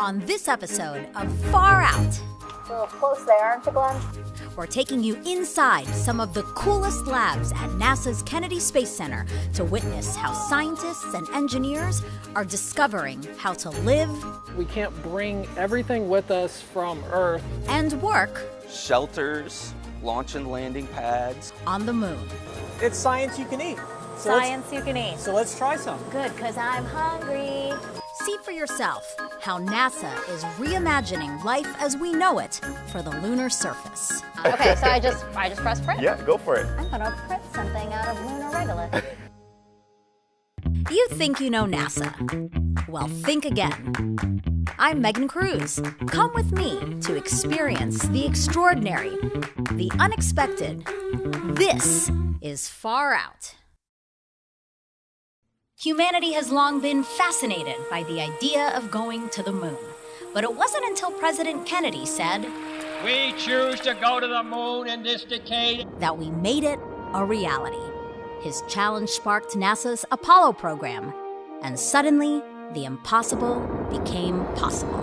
On this episode of Far Out, A little close there, aren't you, Glenn? we're taking you inside some of the coolest labs at NASA's Kennedy Space Center to witness how scientists and engineers are discovering how to live We can't bring everything with us from Earth. and work Shelters, launch and landing pads. on the moon. It's science you can eat. Science you can eat. So let's try some. Good, because I'm hungry. See for yourself how NASA is reimagining life as we know it for the lunar surface. Okay, so I just press print? Yeah, go for it. I'm gonna print something out of lunar regolith. You think you know NASA? Well, think again. I'm Megan Cruz. Come with me to experience the extraordinary, the unexpected. This is Far Out. Humanity has long been fascinated by the idea of going to the moon. But it wasn't until President Kennedy said We choose to go to the moon in this decade. that we made it a reality. His challenge sparked NASA's Apollo program, and suddenly, the impossible became possible.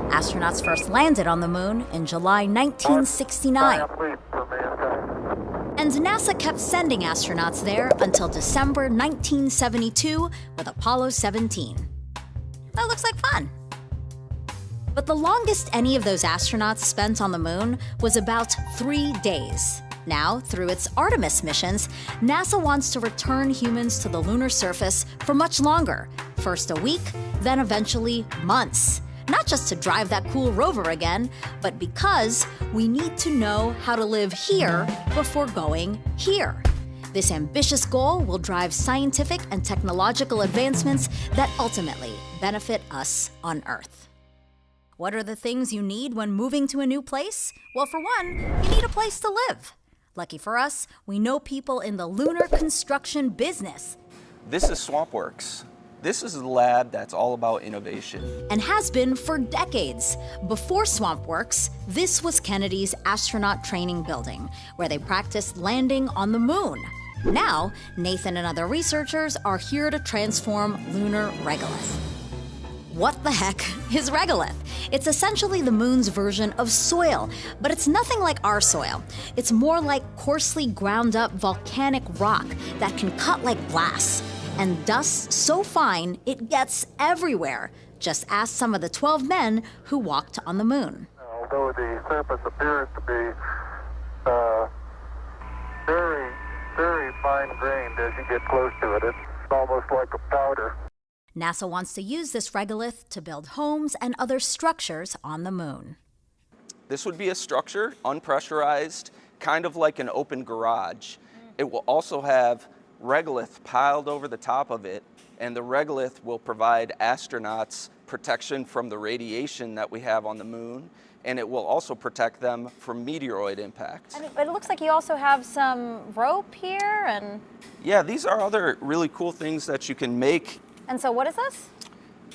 Astronauts first landed on the moon in July 1969. And NASA kept sending astronauts there until December 1972 with Apollo 17. That looks like fun. But the longest any of those astronauts spent on the moon was about 3 days. Now, through its Artemis missions, NASA wants to return humans to the lunar surface for much longer. First a week, then eventually months. Not just to drive that cool rover again, but because we need to know how to live here before going here. This ambitious goal will drive scientific and technological advancements that ultimately benefit us on Earth. What are the things you need when moving to a new place? Well, for one, you need a place to live. Lucky for us, we know people in the lunar construction business This is SwampWorks. This is a lab that's all about innovation. and has been for decades. Before SwampWorks, this was Kennedy's astronaut training building, where they practiced landing on the moon. Now, Nathan and other researchers are here to transform lunar regolith. What the heck is regolith? It's essentially the moon's version of soil, but it's nothing like our soil. It's more like coarsely ground up volcanic rock that can cut like glass, and dust so fine it gets everywhere. Just ask some of the 12 men who walked on the moon. Although the surface appears to be very, very fine-grained as you get close to it, it's almost like a powder. NASA wants to use this regolith to build homes and other structures on the moon. This would be a structure, unpressurized, kind of like an open garage. It will also have regolith piled over the top of it, and the regolith will provide astronauts protection from the radiation that we have on the moon, and it will also protect them from meteoroid impacts. But it looks like you also have some rope here, and Yeah, these are other really cool things that you can make. so what is this?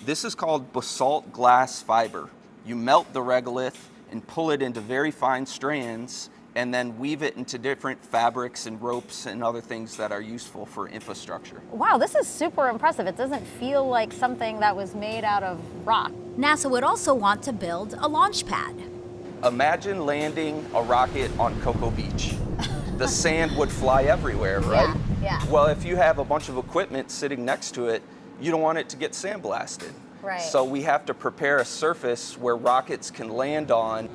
This is called basalt glass fiber. You melt the regolith and pull it into very fine strands and then weave it into different fabrics and ropes and other things that are useful for infrastructure. Wow, this is super impressive. It doesn't feel like something that was made out of rock. NASA would also want to build a launch pad. Imagine landing a rocket on Cocoa Beach. The sand would fly everywhere, right? Yeah. Well, if you have a bunch of equipment sitting next to it, you don't want it to get sandblasted. Right. So we have to prepare a surface where rockets can land on.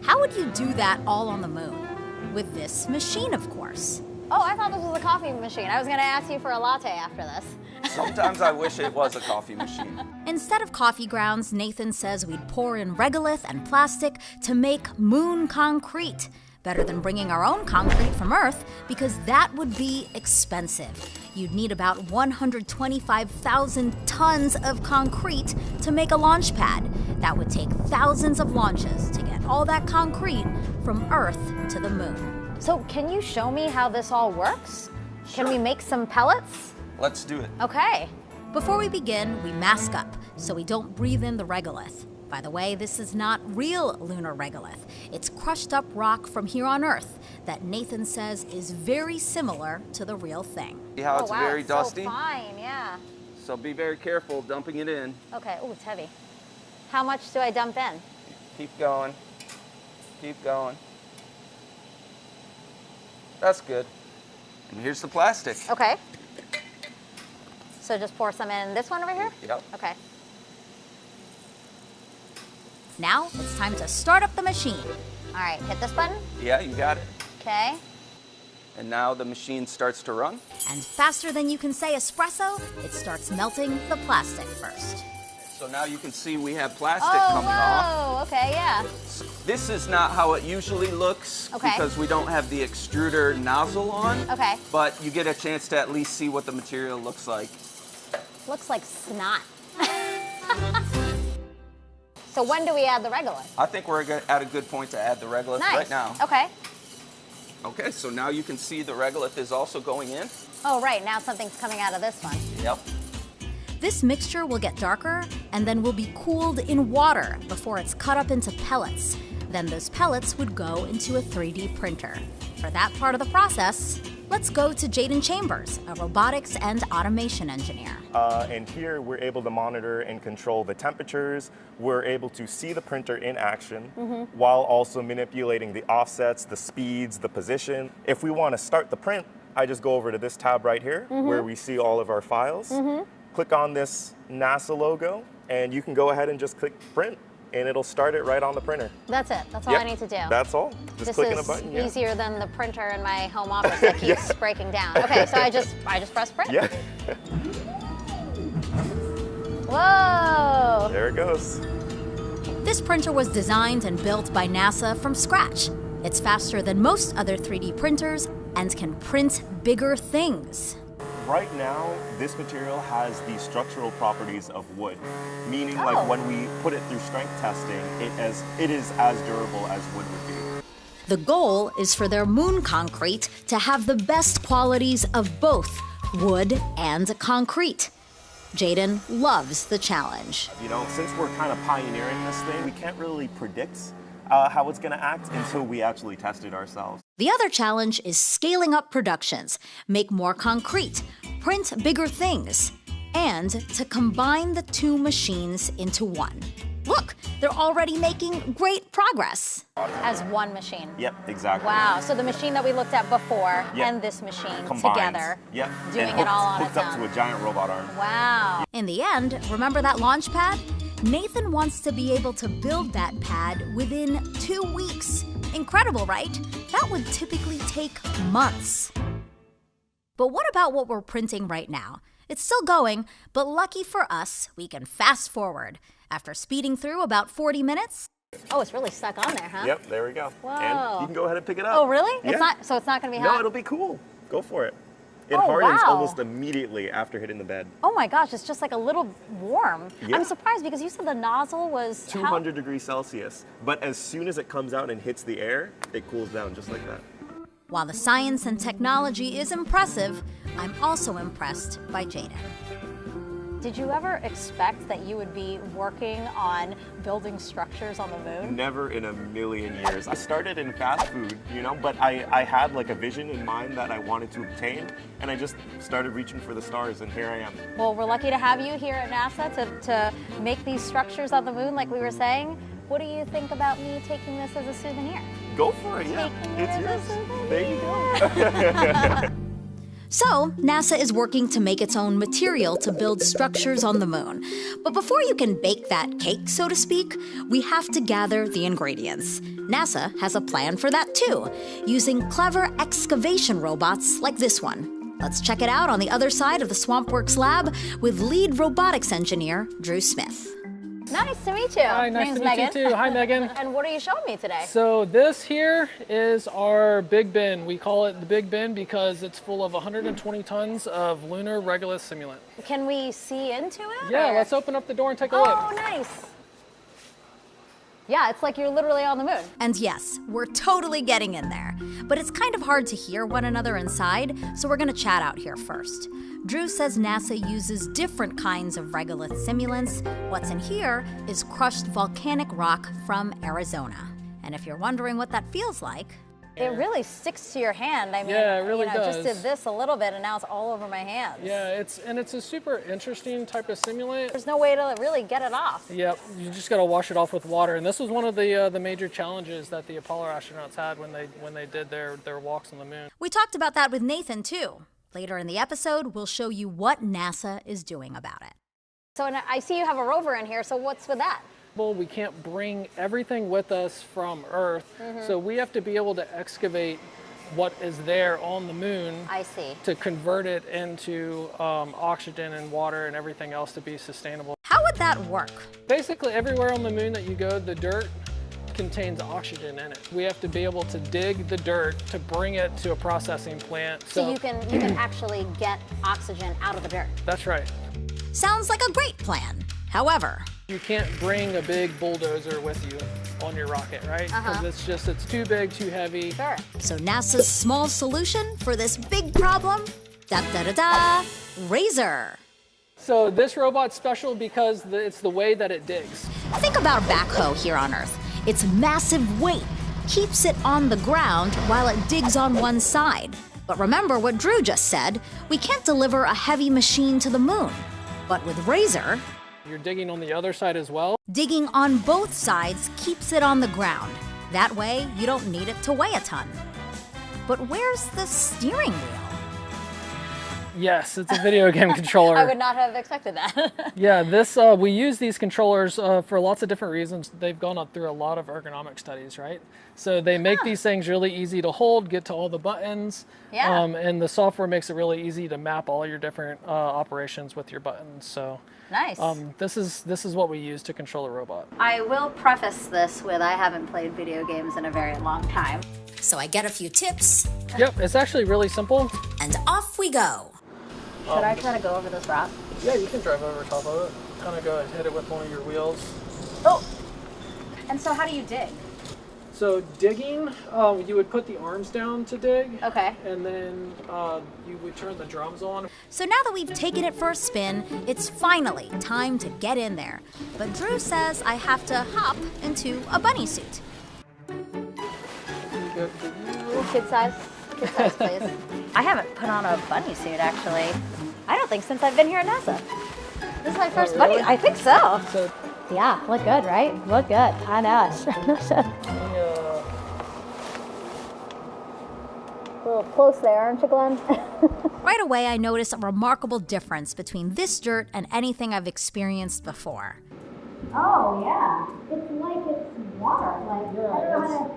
How would you do that all on the moon? With this machine, of course. Oh, I thought this was a coffee machine. I was gonna ask you for a latte after this. Sometimes I wish it was a coffee machine. Instead of coffee grounds, Nathan says we'd pour in regolith and plastic to make moon concrete. Better than bringing our own concrete from Earth, because that would be expensive. You'd need about 125,000 tons of concrete to make a launch pad. That would take thousands of launches to get all that concrete from Earth to the moon. So can you show me how this all works? Can we make some pellets? Let's do it. Okay. Before we begin, we mask up so we don't breathe in the regolith. By the way, this is not real lunar regolith. It's crushed up rock from here on Earth that Nathan says is very similar to the real thing. See how it's very it's dusty? so fine, yeah. So be very careful dumping it in. Okay, oh, it's heavy. How much do I dump in? Keep going. Keep going. That's good. And here's the plastic. Okay. So just pour some in this one over here? Yep. Okay. Now it's time to start up the machine. All right, hit this button. Yeah, you got it. Okay. And now the machine starts to run. And faster than you can say espresso, it starts melting the plastic first. So now you can see we have plastic Oh, coming off. whoa, okay, yeah. This is not how it usually looks Okay. because we don't have the extruder nozzle on. Okay. But you get a chance to at least see what the material looks like. Looks like snot. So when do we add the regolith? I think we're at a good point to add the regolith Nice. right now. Okay. Okay, so now you can see the regolith is also going in. Oh, right, now something's coming out of this one. Yep. This mixture will get darker and then will be cooled in water before it's cut up into pellets. Then those pellets would go into a 3D printer. For that part of the process, let's go to Jaden Chambers, a robotics and automation engineer. And here we're able to monitor and control the temperatures. We're able to see the printer in action while also manipulating the offsets, the speeds, the position. If we want to start the print, I just go over to this tab right here where we see all of our files. Click on this NASA logo and you can go ahead and just click print and it'll start it right on the printer. That's it, that's all I need to do. That's all. Just This clicking a is button. Yeah. easier than the printer in my home office that keeps breaking down. Okay, so I just press print? Yeah, Whoa! there it goes. This printer was designed and built by NASA from scratch. It's faster than most other 3D printers and can print bigger things. Right now, this material has the structural properties of wood, meaning like when we put it through strength testing, it is as durable as wood would be. The goal is for their moon concrete to have the best qualities of both wood and concrete. Jaden loves the challenge. You know, since we're kind of pioneering this thing, we can't really predict how it's going to act until we actually test it ourselves. The other challenge is scaling up productions, make more concrete, print bigger things, and to combine the two machines into one. Look, they're already making great progress. As one machine. Yep, exactly. Wow, so the machine that we looked at before Yep. and this machine Combined. together, Yep. doing and it all on hooked its up own. to a giant robot arm. Wow. In the end, remember that launch pad? Nathan wants to be able to build that pad within 2 weeks. Incredible, right? That would typically take months. But what about what we're printing right now? It's still going, but lucky for us, we can fast forward. After speeding through about 40 minutes, Oh, it's really stuck on there, huh? Yep, there we go. Whoa. And you can go ahead and pick it up. Oh, really? Yeah. It's not. So it's not going to be No, hot. it'll be cool. Go for it. It Oh, hardens wow. almost immediately after hitting the bed. Oh my gosh, it's just like a little warm. Yeah. I'm surprised because you said the nozzle was 200 degrees Celsius. But as soon as it comes out and hits the air, it cools down just like that. while the science and technology is impressive, I'm also impressed by Jaden. Did you ever expect that you would be working on building structures on the moon? Never in a million years. I started in fast food, you know, but I had like a vision in mind that I wanted to obtain, and I just started reaching for the stars, and here I am. Well, we're lucky to have you here at NASA to make these structures on the moon, like we were saying. What do you think about me taking this as a souvenir? Go for it, yeah. Taking it It's as a yours. souvenir. There you go. So, NASA is working to make its own material to build structures on the moon. But before you can bake that cake, so to speak, we have to gather the ingredients. NASA has a plan for that too, using clever excavation robots like this one. Let's check it out on the other side of the SwampWorks lab with lead robotics engineer Drew Smith. Nice to meet you. Hi, nice Name's to meet Megan. you too. Hi, Megan. And what are you showing me today? So this here is our big bin. We call it the big bin because it's full of 120 tons of lunar regolith simulant. Can we see into it? Yeah, or- let's open up the door and take a Oh, look. nice. Yeah, it's like you're literally on the moon. And yes, we're totally getting in there. But it's kind of hard to hear one another inside, so we're gonna chat out here first. Drew says NASA uses different kinds of regolith simulants. What's in here is crushed volcanic rock from Arizona. And if you're wondering what that feels like, It really sticks to your hand. I mean, Yeah, it really just does. did this a little bit and now it's all over my hands. Yeah, it's a super interesting type of simulant. There's no way to really get it off. Yep, you just got to wash it off with water, and this was one of the major challenges that the Apollo astronauts had when they did their walks on the moon. We talked about that with Nathan too. Later in the episode, we'll show you what NASA is doing about it. So I see you have a rover in here, so what's with that? Well, we can't bring everything with us from Earth, so we have to be able to excavate what is there on the moon. I see. To convert it into oxygen and water and everything else to be sustainable. How would that work? Basically, everywhere on the moon that you go, the dirt contains oxygen in it. We have to be able to dig the dirt to bring it to a processing plant. So you can actually get oxygen out of the dirt. That's right. Sounds like a great plan. However, you can't bring a big bulldozer with you on your rocket, right? Because it's too big, too heavy. Sure. So NASA's small solution for this big problem, da-da-da-da, Razor. So this robot's special because it's the way that it digs. Think about a backhoe here on Earth. Its massive weight keeps it on the ground while it digs on one side. But remember what Drew just said, we can't deliver a heavy machine to the moon. But with Razor, you're digging on the other side as well. Digging on both sides keeps it on the ground. That way, you don't need it to weigh a ton. But where's the steering wheel? Yes, it's a video game controller. I would not have expected that. Yeah, we use these controllers for lots of different reasons. They've gone up through a lot of ergonomic studies, right? So they make these things really easy to hold, get to all the buttons, and the software makes it really easy to map all your different operations with your buttons. So nice. This is what we use to control a robot. I will preface this with I haven't played video games in a very long time. So I get a few tips. Yep, it's actually really simple. And off we go. Should I try to go over this rock? Yeah, you can drive over top of it. Kind of go and hit it with one of your wheels. Oh! And so how do you dig? So digging, you would put the arms down to dig. Okay. And then you would turn the drums on. So now that we've taken it for a spin, it's finally time to get in there. But Drew says I have to hop into a bunny suit. Kid size, please. I haven't put on a bunny suit, actually. I don't think since I've been here at NASA. This is my first bunny. I think so. Yeah, look good, right? Look good. I know it. A little close there, aren't you, Glenn? Right away, I notice a remarkable difference between this dirt and anything I've experienced before. Oh, yeah. It's like it's water. Like,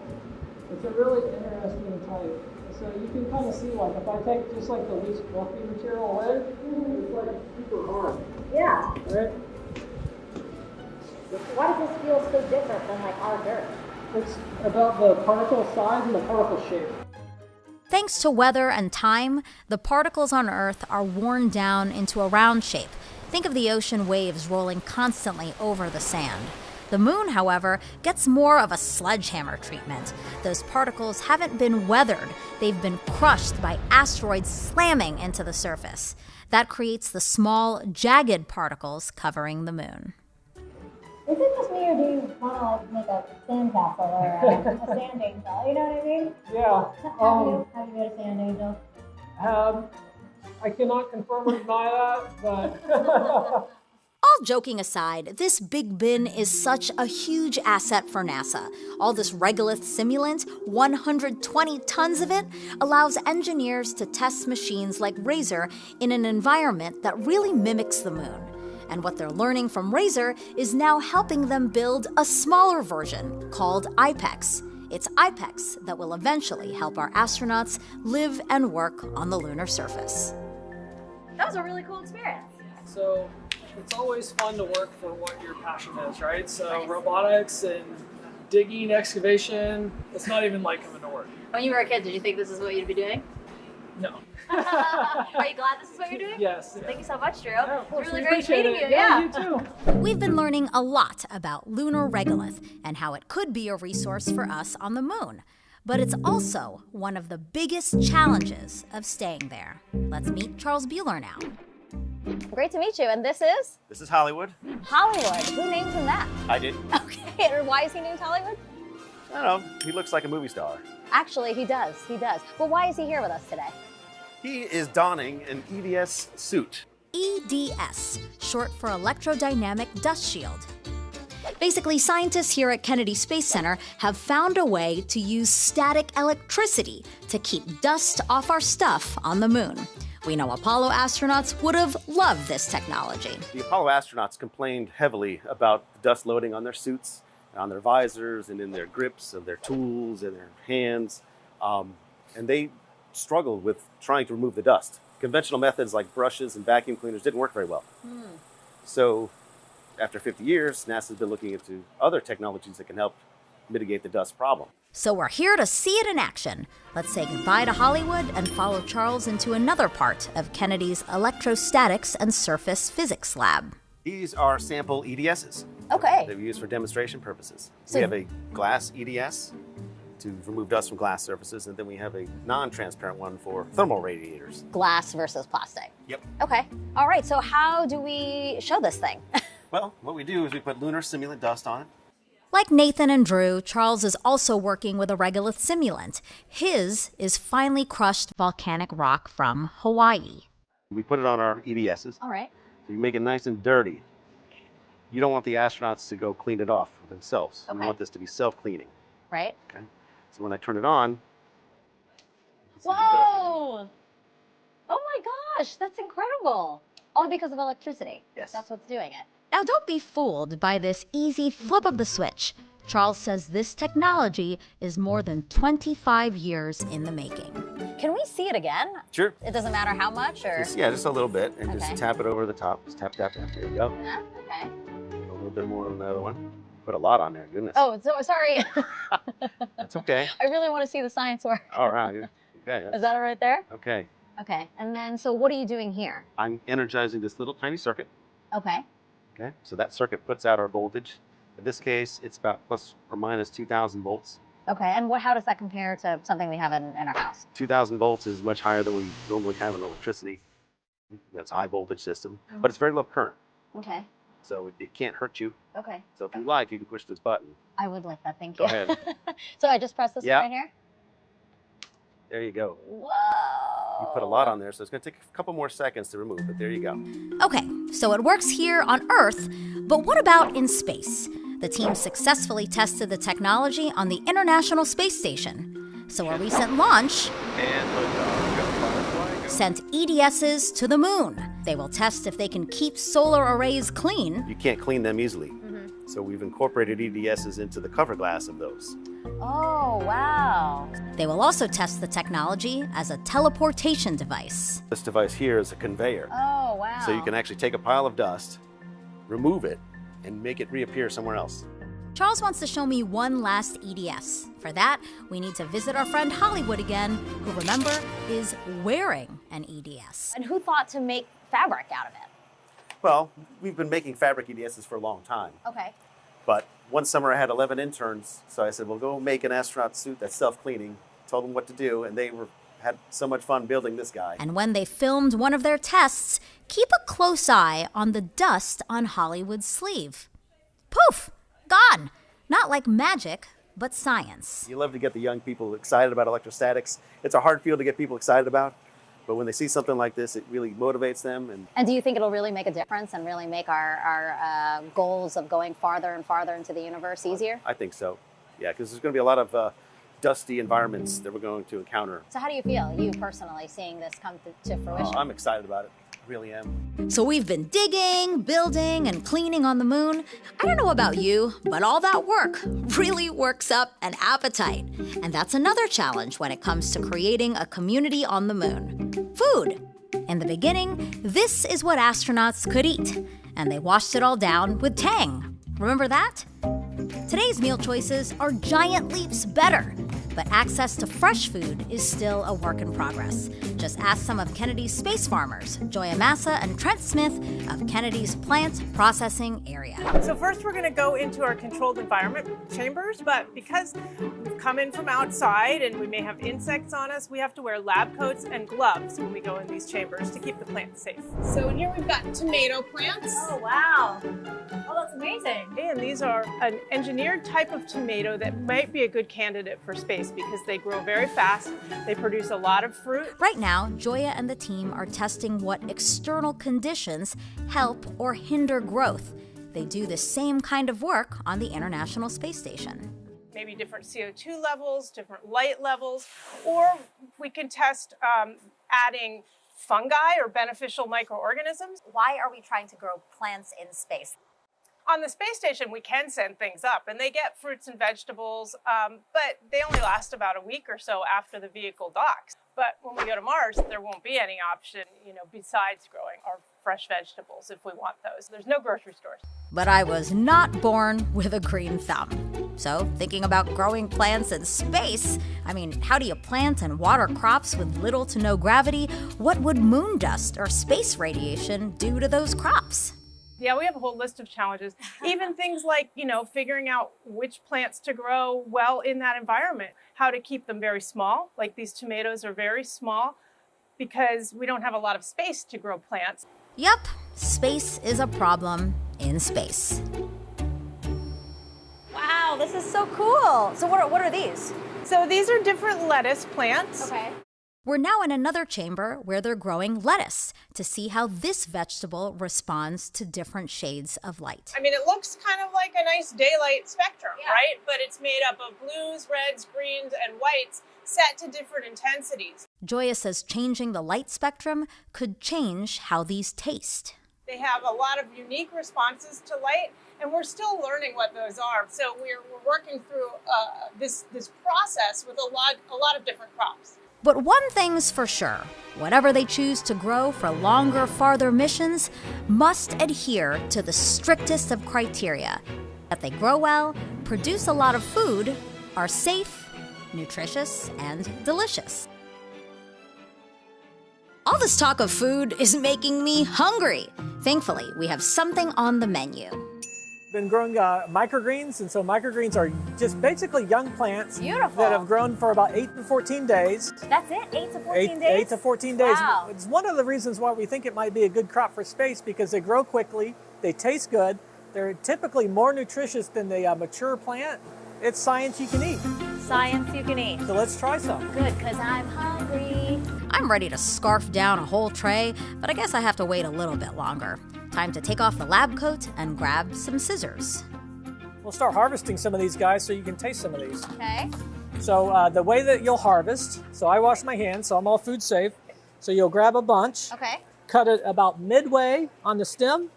It's a really interesting type. So you can kind of see, like, if I take just like the least fluffy material away, it's like super hard. Yeah. Right? Why does this feel so different than like our dirt? It's about the particle size and the particle shape. Thanks to weather and time, the particles on Earth are worn down into a round shape. Think of the ocean waves rolling constantly over the sand. The moon, however, gets more of a sledgehammer treatment. Those particles haven't been weathered. They've been crushed by asteroids slamming into the surface. That creates the small, jagged particles covering the moon. Is it just me, or do you want to like make a sandcastle or a sand angel? You know what I mean? Yeah. Have you made a sand angel? I cannot confirm or deny that, but... All joking aside, this Big Bin is such a huge asset for NASA. All this regolith simulant, 120 tons of it, allows engineers to test machines like Razor in an environment that really mimics the moon. And what they're learning from Razor is now helping them build a smaller version called IPEX. It's IPEX that will eventually help our astronauts live and work on the lunar surface. That was a really cool experience. So it's always fun to work for what your passion is, right? So robotics and digging, excavation, it's not even like coming to work. When you were a kid, did you think this is what you'd be doing? No. Are you glad this is what you're doing? Yes. Thank you so much, Drew. Yeah, it's really great meeting you. Yeah, you too. We've been learning a lot about lunar regolith and how it could be a resource for us on the moon. But it's also one of the biggest challenges of staying there. Let's meet Charles Bueller now. Great to meet you. And this is? This is Hollywood. Hollywood. Who named him that? I did. Okay. And why is he named Hollywood? I don't know. He looks like a movie star. Actually, he does. He does. But why is he here with us today? He is donning an EDS suit. EDS, short for Electrodynamic Dust Shield. Basically, scientists here at Kennedy Space Center have found a way to use static electricity to keep dust off our stuff on the moon. We know Apollo astronauts would have loved this technology. The Apollo astronauts complained heavily about dust loading on their suits, on their visors, and in their grips of their tools and their hands. And they struggled with trying to remove the dust. Conventional methods like brushes and vacuum cleaners didn't work very well. So after 50 years, NASA's been looking into other technologies that can help mitigate the dust problem. So we're here to see it in action. Let's say goodbye to Hollywood and follow Charles into another part of Kennedy's electrostatics and surface physics lab. These are sample EDSs. Okay. That we use for demonstration purposes. We have a glass EDS to remove dust from glass surfaces, and then we have a non-transparent one for thermal radiators. Glass versus plastic. Yep. Okay. All right, so how do we show this thing? Well, what we do is we put lunar simulant dust on it. Like Nathan and Drew, Charles is also working with a regolith simulant. His is finely crushed volcanic rock from Hawaii. We put it on our EDSs. All right. So you make it nice and dirty. You don't want the astronauts to go clean it off themselves. Okay. You want this to be self-cleaning. Right. Okay. So when I turn it on. Whoa! Oh my gosh, that's incredible. All because of electricity. Yes. That's what's doing it. Now don't be fooled by this easy flip of the switch. Charles says this technology is more than 25 years in the making. Can we see it again? Sure. It doesn't matter how much, or? Just a little bit, and Okay. just tap it over the top. Just tap, tap, tap. There you go. Okay. A little bit more on the other one. Put a lot on there, goodness. Oh, so sorry. That's okay. I really want to see the science work. All right. Okay. Is that right there? Okay. Okay. And then, so what are you doing here? I'm energizing this little tiny circuit. Okay. Okay. So that circuit puts out our voltage. In this case, it's about plus or minus 2,000 volts. Okay. And how does that compare to something we have in our house? 2,000 volts is much higher than we normally have in electricity. That's a high voltage system, but it's very low current, Okay. so it can't hurt you. Okay. So if you like, you can push this button. I would like that. Thank Go you. ahead. So I just press this Yeah. one right here? There you go. Whoa. You put a lot on there, so it's going to take a couple more seconds to remove, but there you go. Okay, so it works here on Earth, but what about in space? The team successfully tested the technology on the International Space Station. So a recent launch sent EDSs to the moon. They will test if they can keep solar arrays clean. You can't clean them easily. So we've incorporated EDSs into the cover glass of those. Oh, wow. They will also test the technology as a teleportation device. This device here is a conveyor. Oh, wow. So you can actually take a pile of dust, remove it, and make it reappear somewhere else. Charles wants to show me one last EDS. For that, we need to visit our friend Hollywood again, who, remember, is wearing an EDS. And who thought to make fabric out of it? Well, we've been making fabric EDSs for a long time. Okay. But one summer I had 11 interns, so I said, well, go make an astronaut suit that's self-cleaning. Told them what to do, and they had so much fun building this guy. And when they filmed one of their tests, keep a close eye on the dust on Hollywood's sleeve. Poof! Gone! Not like magic, but science. You love to get the young people excited about electrostatics. It's a hard field to get people excited about, but when they see something like this, it really motivates them. And do you think it'll really make a difference and really make our goals of going farther and farther into the universe easier? I think so. Yeah, because there's going to be a lot of dusty environments that we're going to encounter. So how do you feel, you personally, seeing this come to fruition? I'm excited about it. I really am. So we've been digging, building, and cleaning on the moon. I don't know about you, but all that work really works up an appetite. And that's another challenge when it comes to creating a community on the moon. Food. In the beginning, this is what astronauts could eat. And they washed it all down with Tang. Remember that? Today's meal choices are giant leaps better. But access to fresh food is still a work in progress. Just ask some of Kennedy's space farmers, Joya Massa and Trent Smith of Kennedy's plant processing area. So first we're going to go into our controlled environment chambers, but because we've come in from outside and we may have insects on us, we have to wear lab coats and gloves when we go in these chambers to keep the plants safe. So in here we've got tomato plants. Oh, wow. Oh, that's amazing. And these are an engineered type of tomato that might be a good candidate for space space because they grow very fast. They produce a lot of fruit. Right now, Joya and the team are testing what external conditions help or hinder growth. They do the same kind of work on the International Space Station. Maybe different CO2 levels, different light levels, or we can test adding fungi or beneficial microorganisms. Why are we trying to grow plants in space? On the space station, we can send things up, and they get fruits and vegetables, but they only last about a week or so after the vehicle docks. But when we go to Mars, there won't be any option, besides growing our fresh vegetables if we want those. There's no grocery stores. But I was not born with a green thumb. So, thinking about growing plants in space, how do you plant and water crops with little to no gravity? What would moon dust or space radiation do to those crops? Yeah, we have a whole list of challenges. Even things like, figuring out which plants to grow well in that environment, how to keep them very small. Like these tomatoes are very small because we don't have a lot of space to grow plants. Yep, space is a problem in space. Wow, this is so cool. So what are these? So these are different lettuce plants. Okay. We're now in another chamber where they're growing lettuce to see how this vegetable responds to different shades of light. It looks kind of like a nice daylight spectrum, right? But it's made up of blues, reds, greens, and whites set to different intensities. Joya says changing the light spectrum could change how these taste. They have a lot of unique responses to light, and we're still learning what those are. So we're working through this process with a lot of different crops. But one thing's for sure, whatever they choose to grow for longer, farther missions must adhere to the strictest of criteria. That they grow well, produce a lot of food, are safe, nutritious, and delicious. All this talk of food is making me hungry. Thankfully, we have something on the menu. Been growing microgreens, and so microgreens are just basically young plants Beautiful. that have grown for about 8 to 14 days. That's it? 8 to 14 days? 8 to 14 days. Wow. It's one of the reasons why we think it might be a good crop for space, because they grow quickly, they taste good, they're typically more nutritious than the mature plant. It's science you can eat. Science you can eat. So let's try some. Good, because I'm hungry. I'm ready to scarf down a whole tray, but I guess I have to wait a little bit longer. Time to take off the lab coat and grab some scissors. We'll start harvesting some of these guys so you can taste some of these. Okay. So the way that you'll harvest, so I wash my hands, so I'm all food safe. So you'll grab a bunch. Okay. Cut it about midway on the stem.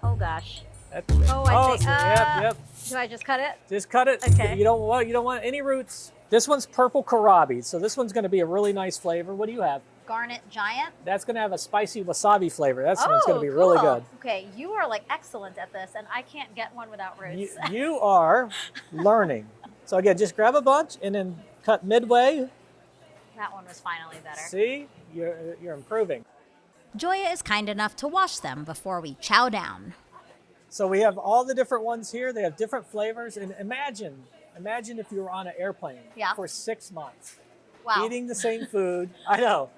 Oh gosh. That's it. I see. Yep. Do I just cut it? Just cut it. Okay. You don't want any roots. This one's purple kohlrabi, so this one's going to be a really nice flavor. What do you have? Garnet Giant. That's going to have a spicy wasabi flavor. That's one's going to be really good. Okay, you are like excellent at this, and I can't get one without roots. You are learning. So again, just grab a bunch and then cut midway. That one was finally better. See, you're improving. Joya is kind enough to wash them before we chow down. So we have all the different ones here. They have different flavors. And imagine if you were on an airplane for 6 months. Wow. Eating the same food. I know.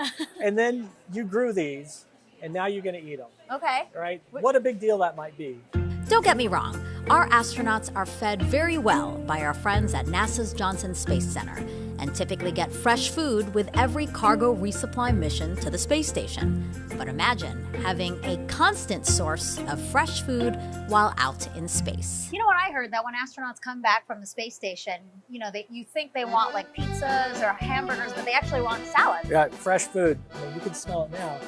And then you grew these, and now you're going to eat them. Okay. Right? What a big deal that might be. Don't get me wrong, our astronauts are fed very well by our friends at NASA's Johnson Space Center and typically get fresh food with every cargo resupply mission to the space station. But imagine having a constant source of fresh food while out in space. You know what I heard? That when astronauts come back from the space station, you think they want like pizzas or hamburgers, but they actually want salad. Yeah, fresh food. You can smell it now.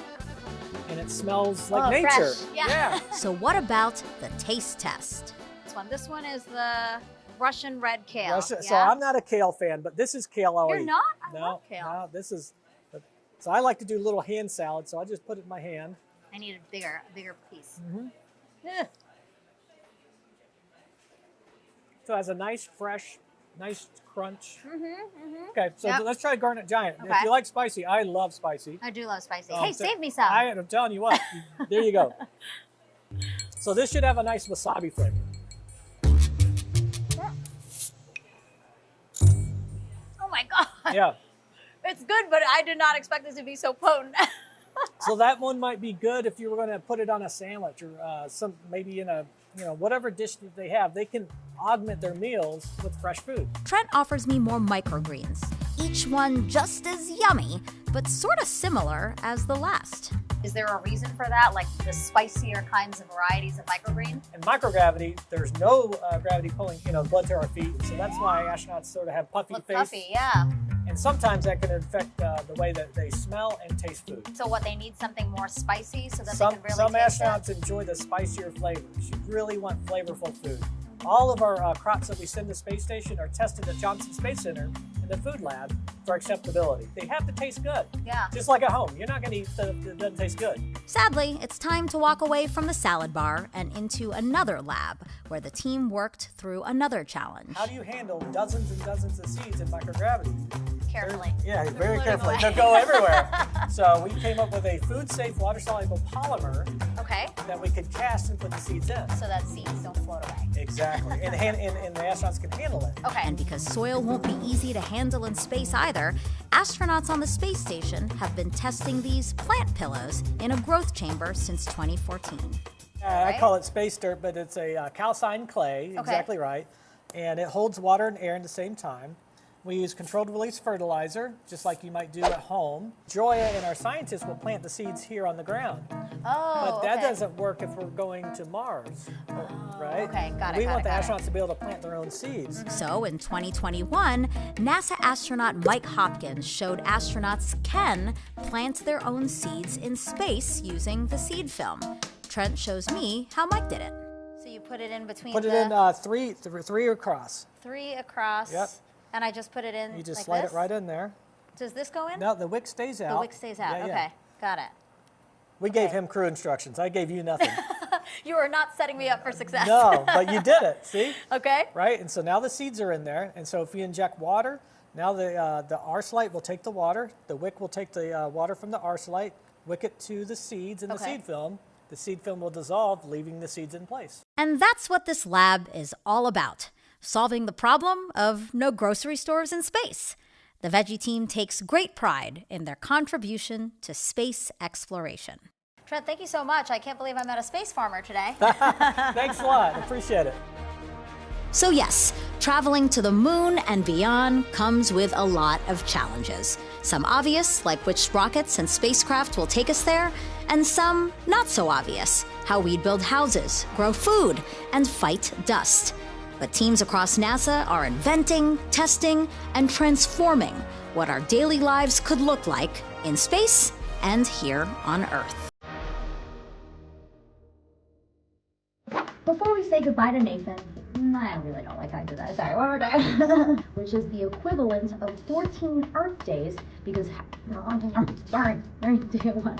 And it smells like nature. Fresh. Yeah. So what about the taste test? This one is the Russian red kale. So I'm not a kale fan, but this is kale I'll You're eat. not? I love kale. No, this is. So I like to do little hand salad, so I just put it in my hand. I need a bigger piece. Mm-hmm. So it has a nice, fresh, nice crunch. Okay, so let's try Garnet Giant. Okay. If you like spicy, I love spicy. I do love spicy. Hey, save me some. I'm telling you what. There you go. So this should have a nice wasabi flavor. Oh my God. Yeah. It's good, but I did not expect this to be so potent. So that one might be good if you were going to put it on a sandwich or maybe in a whatever dish that they have, they can augment their meals with fresh food. Trent offers me more microgreens, each one just as yummy, but sort of similar as the last. Is there a reason for that, like the spicier kinds of varieties of microgreen? In microgravity, there's no gravity pulling, blood to our feet, so that's why astronauts sort of have puffy face. Puffy, yeah. And sometimes that can affect the way that they smell and taste food. So what, they need something more spicy so that Some they can really taste astronauts enjoy the spicier flavors. You really want flavorful food. All of our crops that we send to space station are tested at Johnson Space Center in the food lab for acceptability. They have to taste good. Yeah. Just like at home. You're not going to eat stuff that doesn't taste good. Sadly, it's time to walk away from the salad bar and into another lab where the team worked through another challenge. How do you handle dozens and dozens of seeds in microgravity? Carefully. Very carefully. They'll go everywhere. So we came up with a food-safe, water-soluble polymer that we could cast and put the seeds in. So that seeds don't float away. Exactly. And the astronauts can handle it. Okay. And because soil won't be easy to handle in space either, astronauts on the space station have been testing these plant pillows in a growth chamber since 2014. I call it space dirt, but it's a calcined clay, exactly right. And it holds water and air at the same time. We use controlled release fertilizer, just like you might do at home. Joya and our scientists will plant the seeds here on the ground. But that doesn't work if we're going to Mars, right? Okay, got it. We want the astronauts to be able to plant their own seeds. So in 2021, NASA astronaut Mike Hopkins showed astronauts can plant their own seeds in space using the seed film. Trent shows me how Mike did it. So you put it in between Put it in three across. 3 across. Yep. And I just put it in. You just like slide this? it right in there. Does this go in? No, the wick stays out. The wick stays out. Okay, got it. We gave him crew instructions. I gave you nothing. You are not setting me up for success. No, but you did it. See? Okay. Right, and so now the seeds are in there, and so if you inject water, now the arc light will take the water. The wick will take the water from the arc light, wick it to the seeds in the seed film. The seed film will dissolve, leaving the seeds in place. And that's what this lab is all about. Solving the problem of no grocery stores in space. The Veggie team takes great pride in their contribution to space exploration. Trent, thank you so much. I can't believe I met a space farmer today. Thanks a lot. Appreciate it. So yes, traveling to the moon and beyond comes with a lot of challenges. Some obvious, like which rockets and spacecraft will take us there, and some not so obvious, how we'd build houses, grow food, and fight dust. But teams across NASA are inventing, testing, and transforming what our daily lives could look like in space and here on Earth. Before we say goodbye to Nathan, I really don't like how I did that. Sorry, one more time. Which is the equivalent of 14 Earth days, because... Sorry, 3, 2, 1.